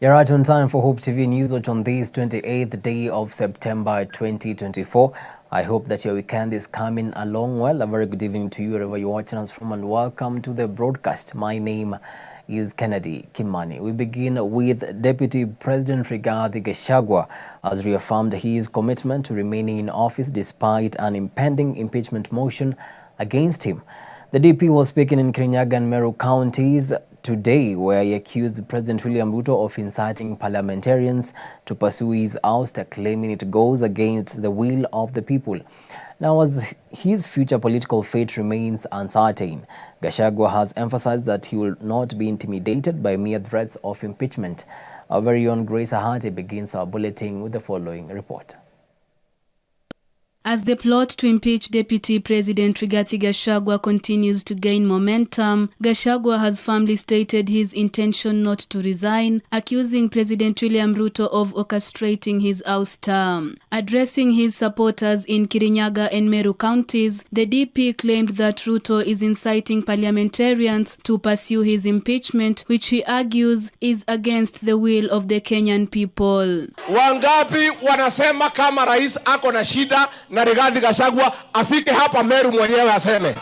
You're right on time for Hope TV Newswatch on this 28th day of September 2024. I hope that your weekend is coming along well. A very good evening to you wherever you're watching us from, and welcome to the broadcast. My name is Keneddy Kimani. We begin with Deputy President Rigathi Gachagua has reaffirmed his commitment to remaining in office despite an impending impeachment motion against him. The DP was speaking in Kirinyaga and Meru counties today, where he accused President William Ruto of inciting parliamentarians to pursue his ouster, claiming it goes against the will of the people. Now, as his future political fate remains uncertain, Gachagua has emphasized that he will not be intimidated by mere threats of impeachment. Our very own Grace Ahati begins our bulletin with the following report. As the plot to impeach Deputy President Rigathi Gachagua continues to gain momentum, Gachagua has firmly stated his intention not to resign, accusing President William Ruto of orchestrating his ouster. Addressing his supporters in Kirinyaga and Meru counties, the DP claimed that Ruto is inciting parliamentarians to pursue his impeachment, which he argues is against the will of the Kenyan people. Wangapi wanasema kama rais ako na shida na Rigathi Gachagua afike hapa Meru mwenyewe aseme?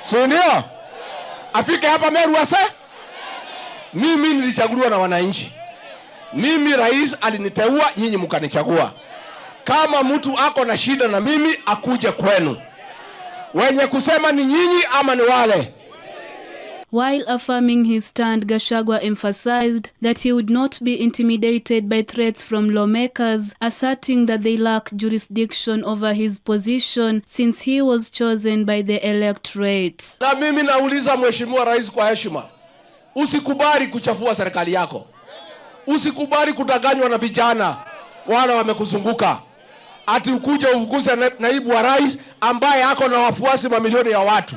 Si ndio? Afike hapa Meru aseme? Mimi nilichaguliwa na wananchi. Mimi rais aliniteua, nyinyi mkanichagua. Kama mtu ako na shida na mimi akuje kwenu. Wenye kusema ni nyinyi ama ni wale? While affirming his stand, Gachagua emphasized that he would not be intimidated by threats from lawmakers, asserting that they lack jurisdiction over his position since he was chosen by the electorate. Na mimi nauliza mheshimiwa rais kwa heshima, usikubali kuchafua serikali yako. Usikubali kudanganywa na vijana wala wamekuzunguka. Ati ukuje ufukuze naibu wa rais ambaye ako na wafuasi mamilioni ya watu.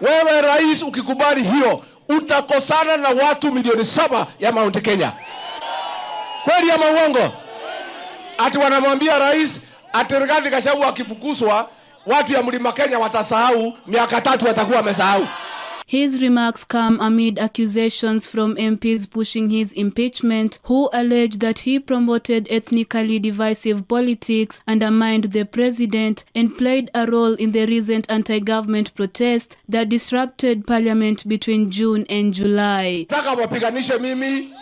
Wewe rais ukikubali hiyo, utakosana na watu milioni 7 ya Mount Kenya. Kweli ama uongo? Ati wanamwambia rais ati Rigathi Gachagua akifukuzwa, watu ya Mlima Kenya watasahau, miaka 3 watakuwa wamesahau. His remarks come amid accusations from MPs pushing his impeachment, who allege that he promoted ethnically divisive politics, undermined the president, and played a role in the recent anti-government protests that disrupted parliament between June and July. Taka wapiganishe mimi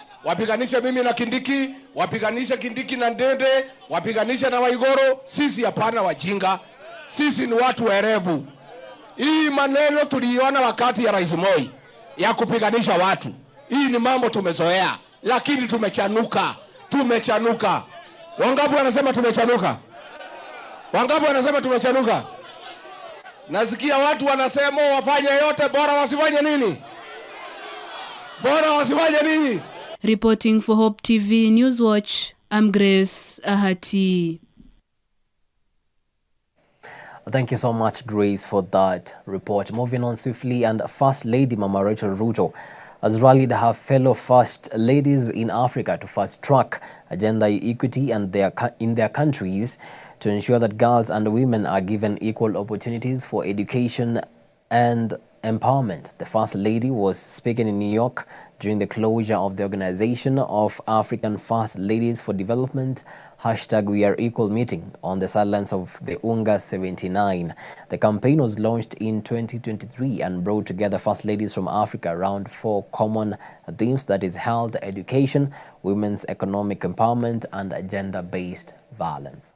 na Kindiki, wapiganishe Kindiki na Ndende, wapiganishe na Waigoro. Sisi hapana wajinga, sisi ni watu werevu. Hii maneno tuliona wakati ya Rais Moi ya kupiganisha watu. Hii ni mambo tumezoea, lakini tumechanuka. Wangapi wanasema tumechanuka? Wangapi wanasema tumechanuka? Nasikia watu wanasema wafanye yote, bora wasifanye nini? Bora wasifanye nini? Reporting for Hope TV Newswatch, I'm Grace Ahati. Thank you so much, Grace, for that report. Moving on swiftly, and First Lady Mama Rachel Ruto has rallied her fellow First Ladies in Africa to fast-track gender equity and in their countries to ensure that girls and women are given equal opportunities for education and empowerment. The First Lady was speaking in New York during the closure of the Organization of African First Ladies for Development #WeAreEqual meeting on the sidelines of the UNGA 79. The campaign was launched in 2023 and brought together First Ladies from Africa around 4 common themes, that is health, education, women's economic empowerment, and gender-based violence.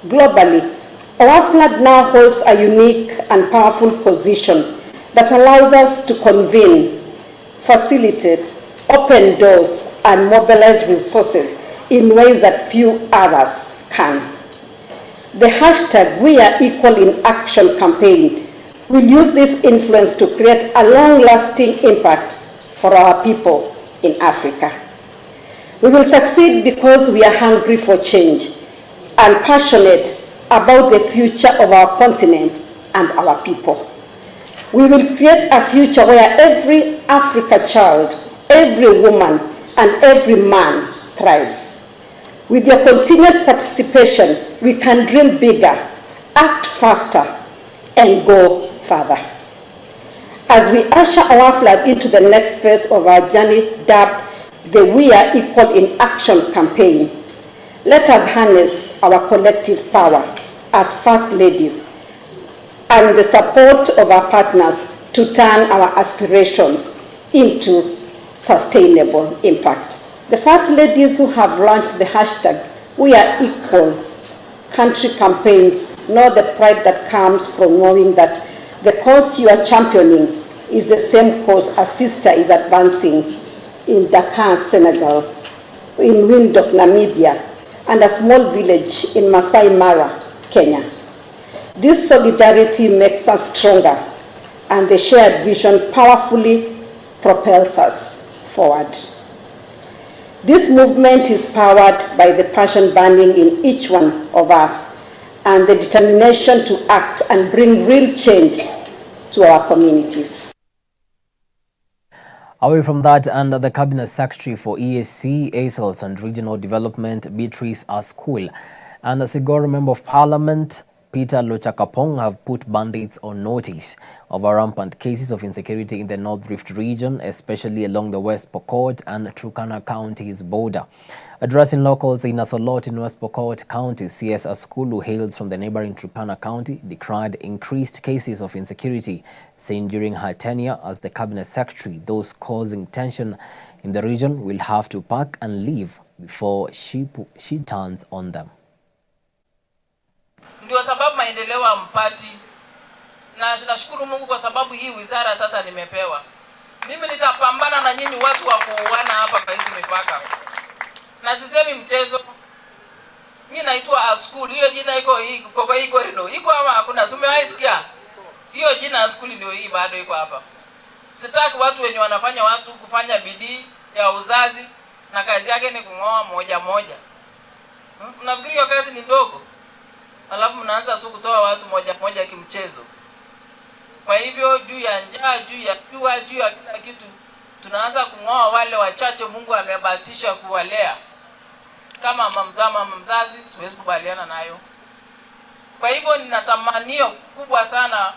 Globally, our flag now holds a unique and powerful position that allows us to convene, facilitate, open doors, and mobilize resources in ways that few others can. The #WeAreEqual in Action campaign will use this influence to create a long-lasting impact for our people in Africa. We will succeed because we are hungry for change and passionate about the future of our continent and our people. We will create a future where every African child, every woman, and every man thrives. With your continued participation, we can dream bigger, act faster, and go further. As we usher our flag into the next phase of our journey dubbed the We Are Equal in Action campaign, let us harness our collective power as First Ladies and the support of our partners to turn our aspirations into sustainable impact. The First Ladies who have launched the hashtag We Are Equal country campaigns know the pride that comes from knowing that the cause you are championing is the same cause a sister is advancing in Dakar, Senegal, in Windhoek, Namibia, and a small village in Masai Mara, Kenya. This solidarity makes us stronger, and the shared vision powerfully propels us forward. This movement is powered by the passion burning in each one of us and the determination to act and bring real change to our communities. Away from that, and the Cabinet Secretary for EAC, ASOLS and Regional Development, Beatrice Askul, and a Sigoro Member of Parliament, Peter Lochakapong, have put bandits on notice over rampant cases of insecurity in the North Rift region, especially along the West Pokot and Turkana counties border. Addressing locals in Asolot in West Pokot County, CS Askul, who hails from the neighboring Turkana County, decried increased cases of insecurity, saying during her tenure as the Cabinet Secretary, those causing tension in the region will have to pack and leave before she turns on them. Ndio sababu maendeleo hampati, na tunashukuru Mungu kwa sababu hii wizara sasa nimepewa. Mimi nitapambana na nyinyi watu wa kuuana hapa kwa hizi mipaka. Na sisemi mchezo. Mimi naitwa Askul, hiyo jina iko hii kwa hii corridor. Iko hapa hakuna, umewaisikia? Hiyo jina Askul ndio hii bado iko hapa. Sitaki watu wenye wanafanya watu kufanya bidii ya uzazi na kazi yake ni kungoa moja moja. Unafikiri hiyo kazi ni ndogo? Alafu mnaanza tu kutoa watu moja moja kimchezo. Kwa hivyo juu ya njaa, juu ya jua, juu ya kila kitu, tunaanza kungoa wale wachache Mungu amebahatisha kuwalea. Kama mama mzazi siwezi kubaliana nayo. Kwa hivyo ninatamanio kubwa sana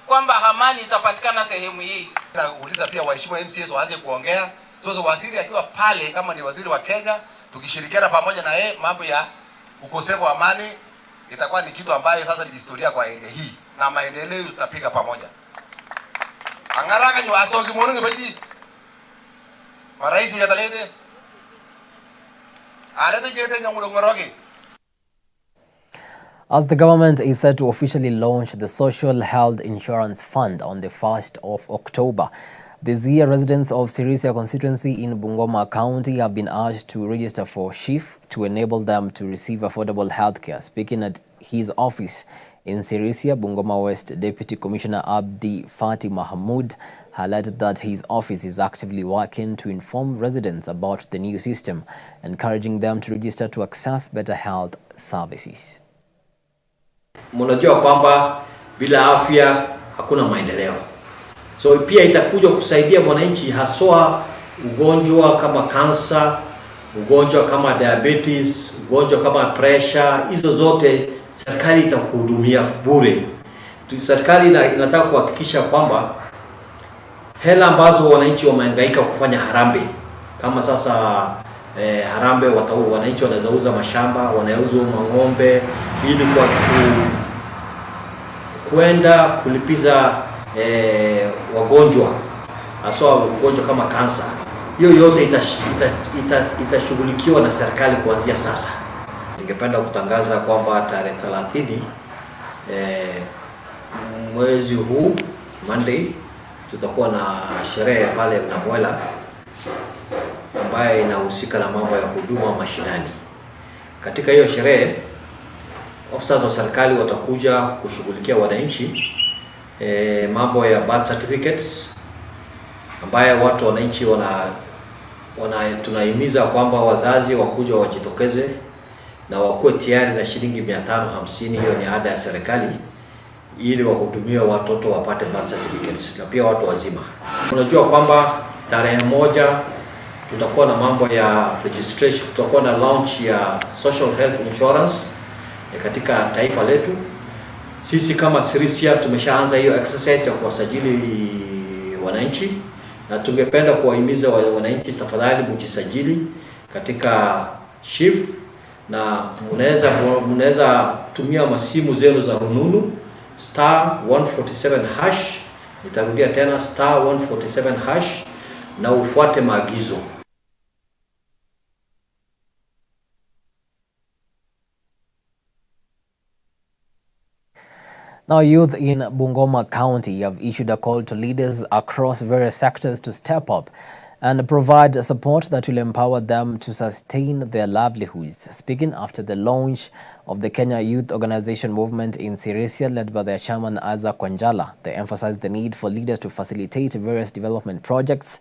kwamba amani itapatikana sehemu hii. Nauliza pia waheshimiwa MCS waanze kuongea. Sasa waziri akiwa pale kama ni waziri wa Kenya, tukishirikiana pamoja na yeye mambo ya ukosefu wa amani itakuwa ni kitu ambayo sasa ni historia kwa enge hii na maendeleo tutapiga pamoja. Angaraka nyo asogi mwono ngebaji. Maraisi ya talete. Arete jete nyangulo ngoroge. As the government is set to officially launch the Social Health Insurance Fund on the 1st of October, this year residents of Sirisia constituency in Bungoma County have been urged to register for SHIF to enable them to receive affordable healthcare. Speaking at his office in Sirisia, Bungoma West Deputy Commissioner Abdi Fati Mahmoud highlighted that his office is actively working to inform residents about the new system, encouraging them to register to access better health services. Mnajua kwamba bila afya hakuna maendeleo. So pia itakuja kusaidia mwananchi haswa ugonjwa kama kansa, ugonjwa kama diabetes, ugonjwa kama pressure, hizo zote serikali itakuhudumia bure. Serikali inataka kuhakikisha kwamba hela ambazo wananchi wamehangaika kufanya harambee, kama sasa harambee wananchi wanaweza uza mashamba, wanauza ng'ombe ili kwa kwenda kulipiza wagonjwa haswa ugonjwa kama kansa. Hiyo yote itashughulikiwa na serikali kuanzia sasa. Ningependa kutangaza kwamba tarehe 30 mwezi huu Monday tutakuwa na sherehe pale Mnamwela ambayo inahusika na mambo ya huduma mashinani. Katika hiyo sherehe officers wa serikali watakuja kushughulikia wananchi mambo ya birth certificates ambayo watu wananchi tunahimiza kwamba wazazi wakuja wajitokeze na wakuwe tayari na shilingi 550, hiyo ni ada ya serikali, ili wahudumie watoto wapate birth certificates na pia watu wazima. Unajua kwamba tarehe 1 tutakuwa na mambo ya registration, tutakuwa na launch ya social health insurance katika taifa letu. Sisi kama Sirisia tumeshaanza hiyo exercise ya kuwasajili wananchi, na tungependa kuwahimiza wananchi, tafadhali mjisajili katika SHIF, na mnaweza tumia masimu zenu za rununu *147#. Nitarudia tena *147# na ufuate maagizo. Now, youth in Bungoma County have issued a call to leaders across various sectors to step up and provide support that will empower them to sustain their livelihoods. Speaking after the launch of the Kenya Youth Organization Movement in Sirisia, led by their chairman Aza Kwanjala, they emphasized the need for leaders to facilitate various development projects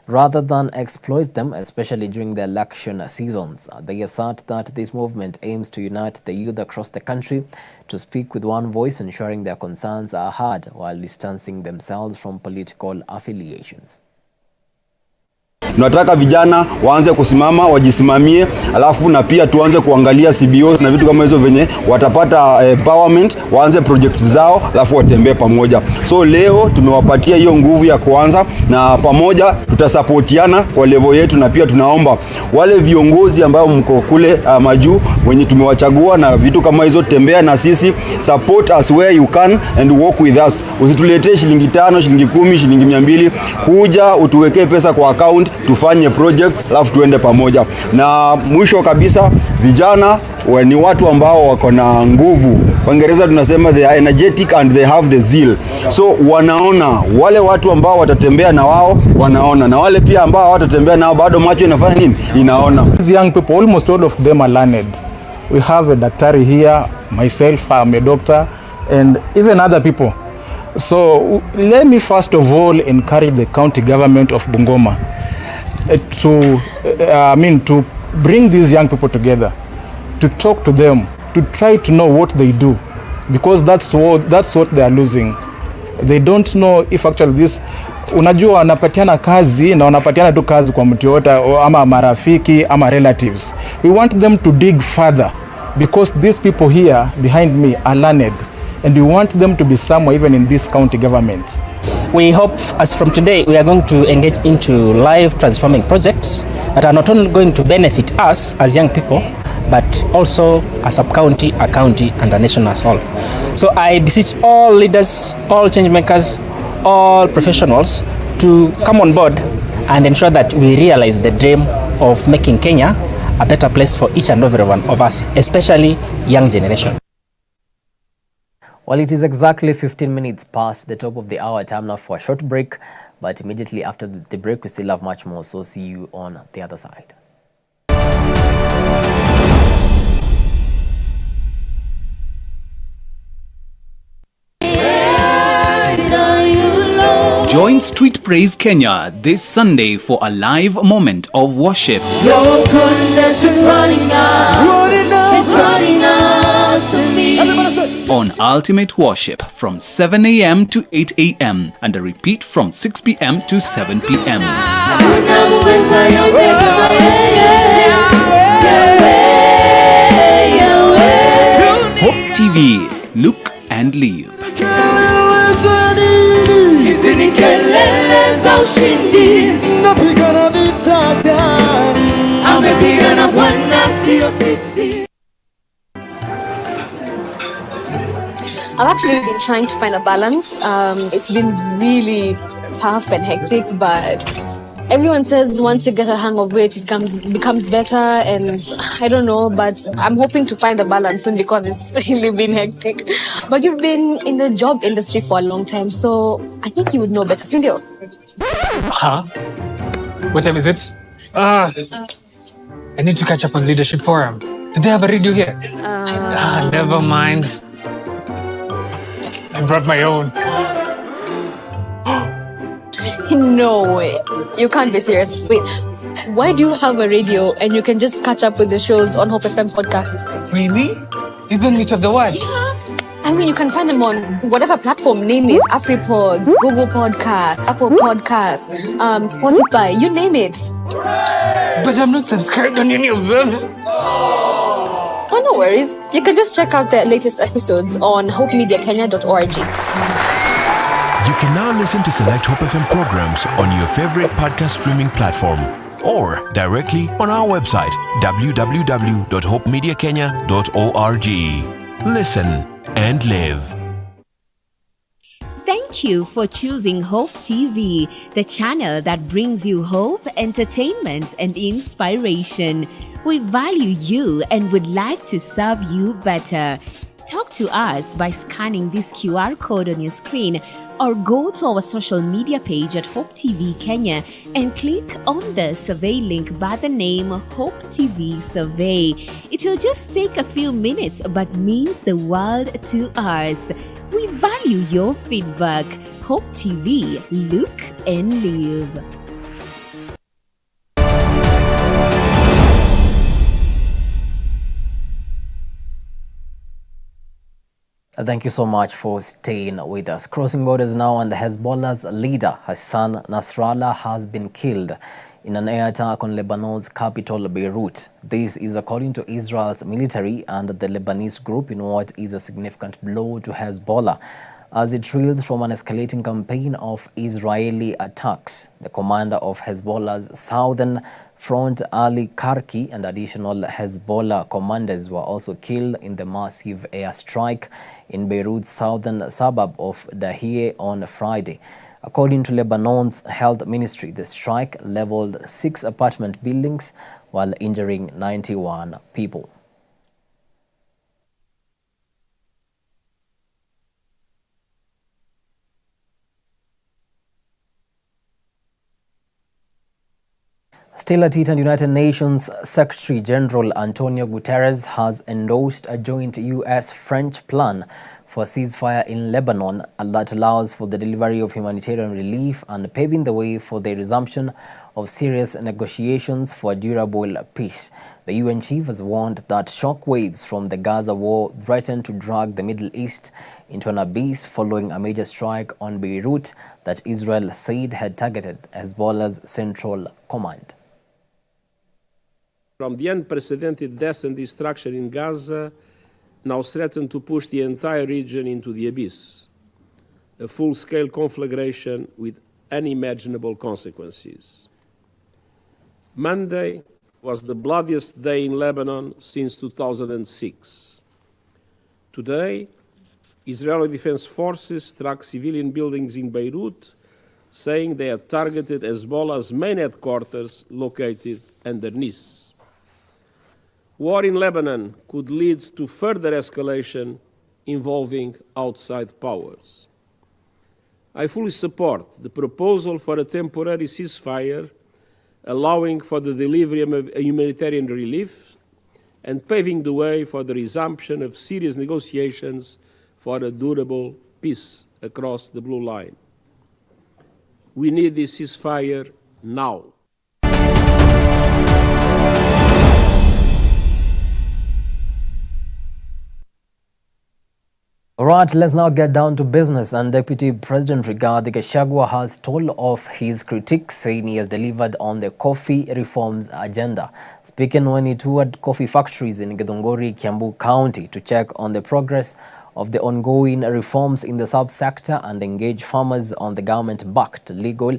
rather than exploit them, especially during the election seasons. They assert that this movement aims to unite the youth across the country to speak with one voice, ensuring their concerns are heard while distancing themselves from political affiliations. Tunataka vijana waanze kusimama, wajisimamie, alafu na pia tuanze kuangalia CBOs na vitu kama hizo venye watapata empowerment, waanze projects zao, alafu watembee pamoja. So leo tumewapatia hiyo nguvu ya kuanza, na pamoja tutasupportiana kwa level yetu, na pia tunaomba wale viongozi ambao mko kule majuu wenye tumewachagua na vitu kama hizo, tembea na sisi, support us where you can and walk with us. Usituletee shilingi 5, shilingi 10, shilingi 200, kuja utuwekee pesa kwa account, tufanye projects alafu tuende pamoja. Na mwisho kabisa, vijana ni watu ambao wako na nguvu. Kwa Kiingereza tunasema they are energetic and they have the zeal. So wanaona wale watu ambao watatembea na wao, wanaona, na wale pia ambao watatembea nao bado macho inafanya nini? Inaona. These young people, almost all of them are learned. We have a daktari here, myself, I'm a doctor, and even other people. So let me first of all encourage the county government of Bungoma to bring these young people together, to talk to them, to try to know what they do, because that's what they are losing. They don't know if actually this, unajua wanapatiana kazi na wanapatiana tu kazi kwa mtu yote ama marafiki ama relatives. We want them to dig further, because these people here behind me are learned, and we want them to be somewhere even in this county government. We hope as from today we are going to engage into live transforming projects that are not only going to benefit us as young people, but also a sub-county, a county, and a nation as whole. So I beseech all leaders, all change makers, all professionals to come on board and ensure that we realize the dream of making Kenya a better place for each and every one of us, especially young generation. Well, it is exactly 15 minutes past the top of the hour. Time now for a short break, but immediately after the break, we still have much more. So see you on the other side. Join Street Praise Kenya this Sunday for a live moment of worship. Your goodness is running out. It's running out to me. On Ultimate Worship from 7 a.m. to 8 a.m. and a repeat from 6 p.m. to 7 p.m. Hope TV, look and live. I've actually been trying to find a balance. It's been really tough and hectic, but everyone says once you get a hang of it, it becomes better, and I don't know, but I'm hoping to find a balance soon because it's really been hectic. But you've been in the job industry for a long time, so I think you would know better. Cindy? Huh? What time is it? I need to catch up on Leadership Forum. Do they have a radio here? Never mind. I brought my own. No way. You can't be serious. Wait, why do you have a radio and you can just catch up with the shows on Hope FM podcasts? Really? Even Meet of the One? Yeah. I mean, you can find them on whatever platform, name it. AfriPods, Google Podcasts, Apple Podcasts, Spotify, you name it. But I'm not subscribed on any of them. So no worries. You can just check out the latest episodes on hopemediakenya.org. You can now listen to select Hope FM programs on your favorite podcast streaming platform or directly on our website www.hopemediakenya.org. Listen and live. Thank you for choosing Hope TV, the channel that brings you hope, entertainment, and inspiration. We value you and would like to serve you better. Talk to us by scanning this QR code on your screen or go to our social media page at Hope TV Kenya and click on the survey link by the name Hope TV Survey. It will just take a few minutes but means the world to us. We value your feedback. Hope TV, look and live. Thank you so much for staying with us. Crossing borders now, and Hezbollah's leader, Hassan Nasrallah, has been killed in an air attack on Lebanon's capital, Beirut. This is according to Israel's military and the Lebanese group in what is a significant blow to Hezbollah as it reels from an escalating campaign of Israeli attacks. The commander of Hezbollah's southern front, Ali Karki, and additional Hezbollah commanders were also killed in the massive airstrike in Beirut's southern suburb of Dahiyeh on Friday. According to Lebanon's health ministry, the strike leveled 6 apartment buildings while injuring 91 people. Still at it, and United Nations Secretary General Antonio Guterres has endorsed a joint US-French plan for a ceasefire in Lebanon that allows for the delivery of humanitarian relief and paving the way for the resumption of serious negotiations for a durable peace. The UN chief has warned that shockwaves from the Gaza war threaten to drag the Middle East into an abyss following a major strike on Beirut that Israel said had targeted Hezbollah's central command. From the unprecedented death and destruction in Gaza, now threaten to push the entire region into the abyss, a full-scale conflagration with unimaginable consequences. Monday was the bloodiest day in Lebanon since 2006. Today, Israeli Defense Forces struck civilian buildings in Beirut, saying they had targeted Hezbollah's main headquarters located under Nice. War in Lebanon could lead to further escalation involving outside powers. I fully support the proposal for a temporary ceasefire, allowing for the delivery of humanitarian relief and paving the way for the resumption of serious negotiations for a durable peace across the blue line. We need this ceasefire now. All right, let's now get down to business. And Deputy President Rigathi Gachagua has told off his critics, saying he has delivered on the coffee reforms agenda. Speaking when he toured coffee factories in Githunguri, Kiambu County to check on the progress of the ongoing reforms in the subsector and engage farmers on the government-backed legal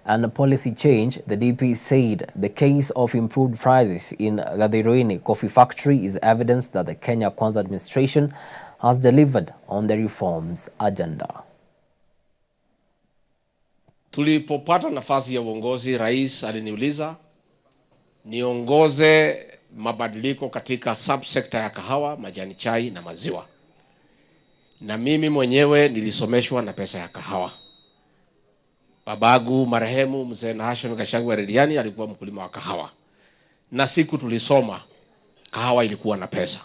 and policy change, the DP said the case of improved prices in Gathiruini Coffee Factory is evidence that the Kenya Kwanza administration has delivered on the reforms agenda. Tulipopata nafasi ya uongozi, rais aliniuliza niongoze mabadiliko katika subsector ya kahawa, majani chai na maziwa. Na mimi mwenyewe nilisomeshwa na pesa ya kahawa. Babagu marehemu mzee Nahashon Gachagua Rediani alikuwa mkulima wa kahawa. Na siku tulisoma kahawa ilikuwa na pesa.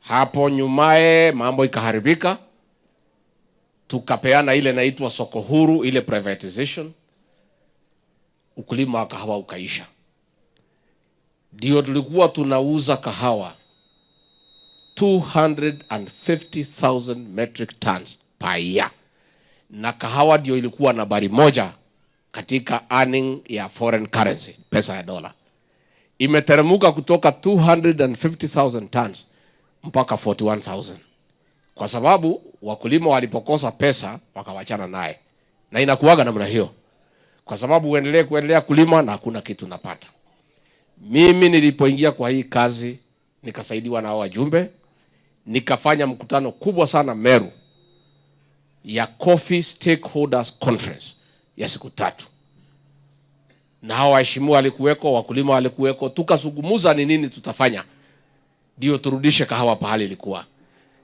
Hapo nyumae mambo ikaharibika, tukapeana ile inaitwa soko huru, ile privatization, ukulima wa kahawa ukaisha. Ndio tulikuwa tunauza kahawa 250,000 metric tons per year, na kahawa ndio ilikuwa nambari moja katika earning ya foreign currency, pesa ya dola. Imeteremka kutoka 250,000 tons mpaka 41,000. kwa sababu wakulima walipokosa pesa wakawachana naye, na inakuwaga namna hiyo, kwa sababu kuendelea kulima na hakuna kitu napata. Mimi nilipoingia kwa hii kazi nikasaidiwa na hao wajumbe, nikafanya mkutano kubwa sana Meru ya Coffee Stakeholders Conference ya siku 3, na hao waheshimiwa walikuweko, wakulima walikuweko, tukazungumza ni nini tutafanya ndio turudishe kahawa pahali ilikuwa.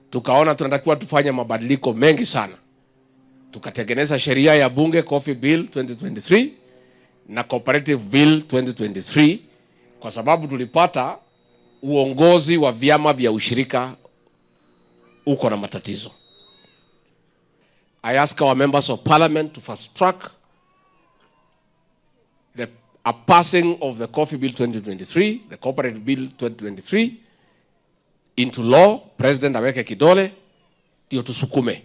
Tukaona tunatakiwa tufanye mabadiliko mengi sana. Tukatengeneza sheria ya bunge Coffee Bill 2023 na Cooperative Bill 2023, kwa sababu tulipata uongozi wa vyama vya ushirika uko na matatizo. I ask our members of parliament to fast track a passing of the Coffee Bill 2023, the Cooperative Bill 2023 into law. President aweke kidole ndio tusukume.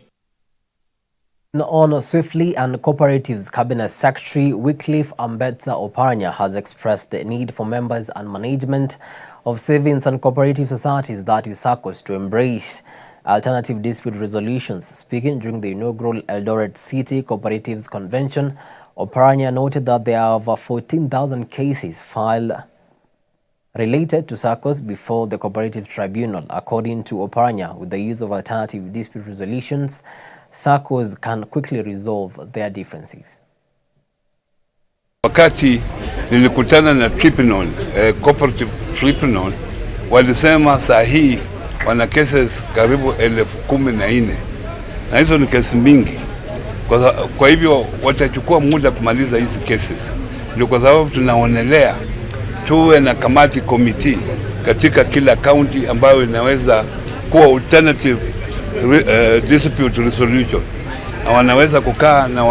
On Swiftly and Cooperatives Cabinet Secretary Wycliffe Ambetsa Oparanya has expressed the need for members and management of savings and cooperative societies, that is SACCOs, to embrace alternative dispute resolutions. Speaking during the inaugural Eldoret City Cooperatives Convention, Oparanya noted that there are over 14,000 cases filed related to SACCOs before the Cooperative Tribunal. According to Oparanya, with the use of alternative dispute resolutions, SACCOs can quickly resolve their differences. Wakati nilikutana na tribunal, cooperative tribunal, walisema saa hii wana cases karibu 14,000 na hizo ni kesi mingi. Kwa hivyo watachukua muda kumaliza hizi cases. Ndio kwa sababu tunaonelea tuwe na kamati committee katika kila county ambayo inaweza kuwa alternative dispute resolution, na wanaweza kukaa na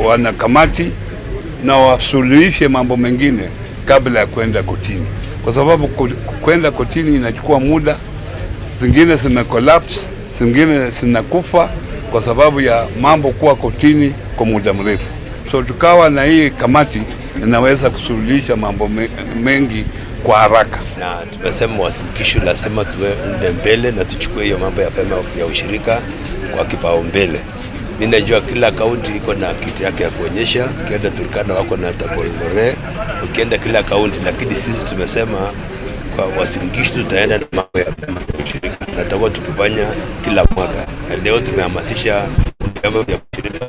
wana kamati na wasuluhishe mambo mengine kabla ya kwenda kotini, kwa sababu kwenda kotini inachukua muda. Zingine zimecollapse, zingine zinakufa kwa sababu ya mambo kuwa kotini kwa muda mrefu. So tukawa na hii kamati inaweza kusuluhisha mambo mengi kwa haraka, na tumesema wasimkisho lazima tuende mbele na tuchukue hiyo mambo ya vyama ya ushirika kwa kipaumbele. Mimi najua kila kaunti iko na kitu yake ya kuonyesha. Ukienda Turkana wako na Tabolore, ukienda kila kaunti, lakini sisi tumesema kwa wasimkisho tutaenda na mambo ya vyama ya ushirika na tutakuwa tukifanya kila mwaka. Leo tumehamasisha vyama vya ushirika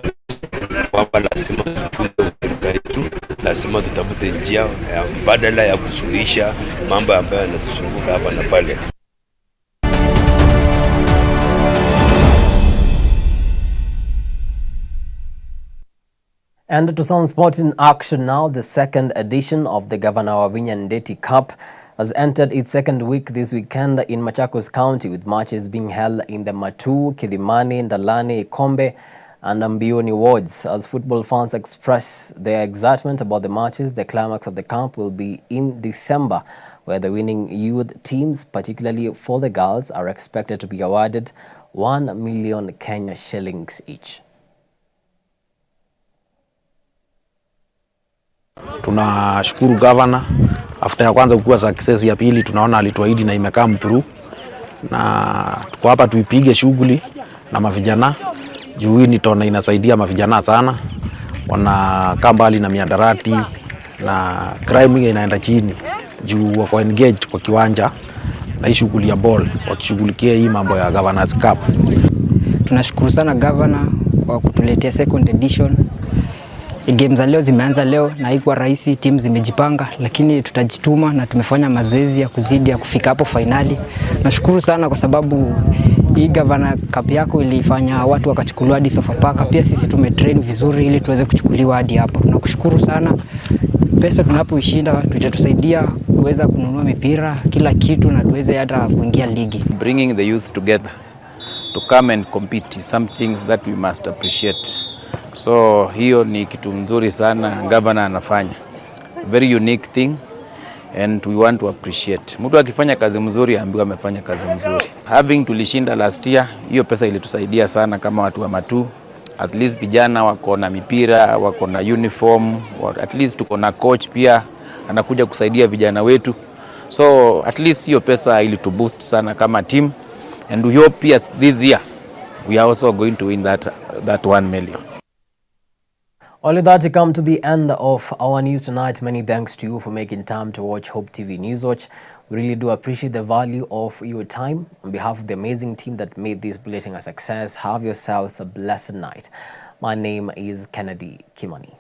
kwamba lazima tuchunge ushirika wetu, lazima tutafute njia ya mbadala ya kusuluhisha mambo ambayo yanatuzunguka hapa na pale. And to some sporting action now, the second edition of the Governor Wavinya Ndeti Cup has entered its second week this weekend in Machakos County, with matches being held in the Matu, Kidimani, Ndalani, Kombe and Ambioni wards. As football fans express their excitement about the matches, the climax of the camp will be in December, where the winning youth teams, particularly for the girls, are expected to be awarded 1 million Kenya shillings each. Tunashukuru governor after ya kwanza kukuwa success, ya pili tunaona alituahidi na imekam through, na tuko hapa tuipige shughuli na mavijana juu hii ni tona inasaidia mavijana sana, wanakaa mbali na miadarati na crime inaenda chini juu wako engaged kwa kiwanja na hii shughuli ya ball wakishughulikia hii mambo ya Governors Cup. Tunashukuru sana governor kwa kutuletea second edition. Games za leo zimeanza leo na haikuwa rahisi, timu zimejipanga, lakini tutajituma na tumefanya mazoezi ya kuzidi ya kufika hapo finali. Nashukuru sana kwa sababu hii Governor Cup yako ilifanya watu wakachukuliwa hadi Sofapaka. Pia sisi tumetrain vizuri ili tuweze kuchukuliwa hadi hapo. Nakushukuru sana. Pesa tunapoishinda tutatusaidia kuweza kununua mipira, kila kitu, na tuweze hata kuingia ligi. Bringing the youth together to come and compete is something that we must appreciate. So hiyo ni kitu mzuri sana governor anafanya. Very unique thing and we want to appreciate. Mtu akifanya kazi mzuri ambiwa amefanya kazi mzuri. Having tulishinda last year, hiyo pesa ilitusaidia sana kama watu wa Matu. At least vijana wako na mipira, wako na uniform, at least tuko na coach pia anakuja kusaidia vijana wetu. So at least hiyo pesa ilituboost sana kama team And we hope yes, this year we are also going to win that 1 million. All of that to come to the end of our news tonight. Many thanks to you for making time to watch Hope TV Newswatch. We really do appreciate the value of your time. On behalf of the amazing team that made this bulletin a success, have yourselves a blessed night. My name is Keneddy Kimani.